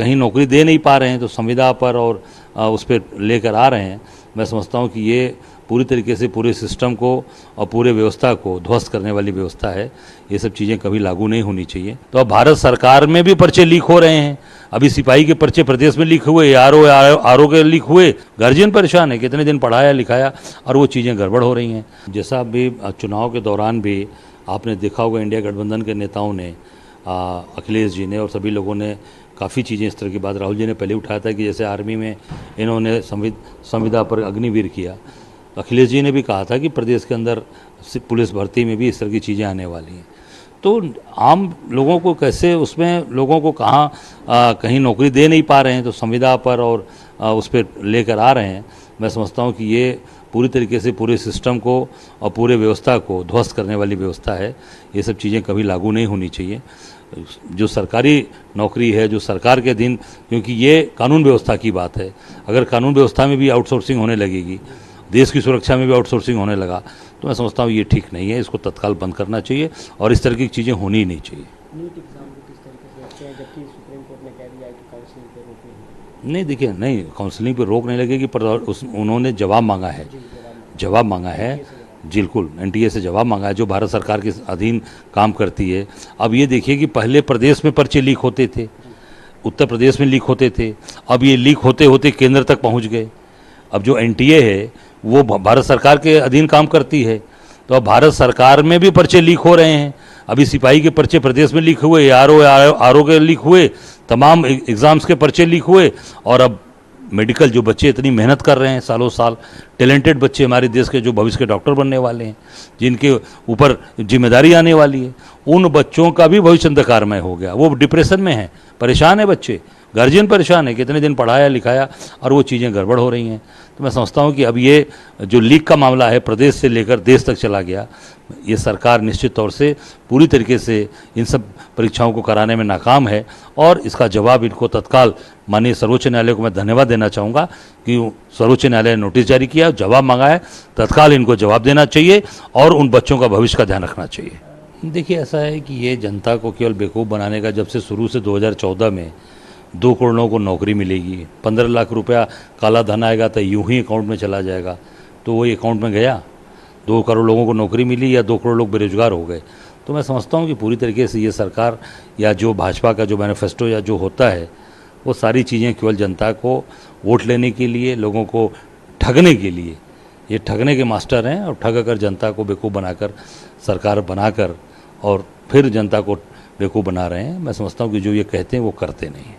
कहीं नौकरी दे नहीं पा रहे हैं तो संविदा पर और उस पर लेकर आ रहे हैं। मैं समझता हूं कि ये पूरी तरीके से पूरे सिस्टम को और पूरे व्यवस्था को ध्वस्त करने वाली व्यवस्था है। ये सब चीज़ें कभी लागू नहीं होनी चाहिए। तो अब भारत सरकार में भी पर्चे लीक हो रहे हैं। अभी सिपाही के पर्चे प्रदेश में लीक हुए, आरओ के लीक हुए, गार्जियन परेशान है, कितने दिन पढ़ाया लिखाया और वो चीज़ें गड़बड़ हो रही हैं। जैसा अभी चुनाव के दौरान भी आपने देखा होगा, इंडिया गठबंधन के नेताओं ने, अखिलेश जी ने और सभी लोगों ने काफ़ी चीज़ें इस तरह की बात राहुल जी ने पहले उठाया था कि जैसे आर्मी में इन्होंने संविदा पर अग्निवीर किया। अखिलेश जी ने भी कहा था कि प्रदेश के अंदर पुलिस भर्ती में भी इस तरह की चीज़ें आने वाली हैं। तो आम लोगों को कैसे, उसमें लोगों को कहाँ कहीं नौकरी दे नहीं पा रहे हैं तो संविदा पर और उस पर लेकर आ रहे हैं। मैं समझता हूँ कि ये पूरी तरीके से पूरे सिस्टम को और पूरे व्यवस्था को ध्वस्त करने वाली व्यवस्था है। ये सब चीज़ें कभी लागू नहीं होनी चाहिए। जो सरकारी नौकरी है, जो सरकार के अधीन, क्योंकि ये कानून व्यवस्था की बात है, अगर कानून व्यवस्था में भी आउटसोर्सिंग होने लगेगी, देश की सुरक्षा में भी आउटसोर्सिंग होने लगा, तो मैं समझता हूँ ये ठीक नहीं है। इसको तत्काल बंद करना चाहिए और इस तरह की चीज़ें होनी ही नहीं चाहिए। नीट एग्जाम को किस तरीके से रखते हैं, जबकि सुप्रीम कोर्ट ने कह दिया है कि काउंसलिंग पे रोक नहीं। नहीं, देखिए, नहीं, काउंसलिंग पे रोक नहीं लगेगी, पर उन्होंने जवाब मांगा है, जवाब मांगा है, बिल्कुल एनटीए से जवाब मांगा है, जो भारत सरकार के अधीन काम करती है। अब ये देखिए कि पहले प्रदेश में पर्चे लीक होते थे, उत्तर प्रदेश में लीक होते थे, अब ये लीक होते होते केंद्र तक पहुंच गए। अब जो एनटीए है वो भारत सरकार के अधीन काम करती है, तो अब भारत सरकार में भी पर्चे लीक हो रहे हैं। अभी सिपाही के पर्चे प्रदेश में लीक हुए, आरओ के लीक हुए, तमाम एग्ज़ाम्स के पर्चे लीक हुए, और अब मेडिकल जो बच्चे इतनी मेहनत कर रहे हैं सालों साल, टैलेंटेड बच्चे हमारे देश के जो भविष्य के डॉक्टर बनने वाले हैं, जिनके ऊपर जिम्मेदारी आने वाली है, उन बच्चों का भी भविष्य अंधकारमय हो गया। वो डिप्रेशन में है, परेशान है बच्चे, गार्जियन परेशान है, कितने दिन पढ़ाया लिखाया और वो चीज़ें गड़बड़ हो रही हैं। तो मैं समझता हूँ कि अब ये जो लीक का मामला है प्रदेश से लेकर देश तक चला गया, ये सरकार निश्चित तौर से पूरी तरीके से इन सब परीक्षाओं को कराने में नाकाम है, और इसका जवाब इनको तत्काल, माननीय सर्वोच्च न्यायालय को मैं धन्यवाद देना चाहूँगा कि सर्वोच्च न्यायालय ने नोटिस जारी किया, जवाब मांगा है, तत्काल इनको जवाब देना चाहिए और उन बच्चों का भविष्य का ध्यान रखना चाहिए। देखिए, ऐसा है कि ये जनता को केवल बेवकूफ़ बनाने का, जब से शुरू से 2014 में 2 करोड़ लोगों को नौकरी मिलेगी, 15 लाख रुपया काला धन आएगा तो यूं ही अकाउंट में चला जाएगा, तो वो अकाउंट में गया, 2 करोड़ लोगों को नौकरी मिली या 2 करोड़ लोग बेरोजगार हो गए। तो मैं समझता हूँ कि पूरी तरीके से ये सरकार या जो भाजपा का जो मैनिफेस्टो या जो होता है, वो सारी चीज़ें केवल जनता को वोट लेने के लिए, लोगों को ठगने के लिए, ये ठगने के मास्टर हैं, और ठग कर जनता को बेवकूफ़ बनाकर, सरकार बनाकर और फिर जनता को बेवकूफ़ बना रहे हैं। मैं समझता हूँ कि जो ये कहते हैं वो करते नहीं हैं।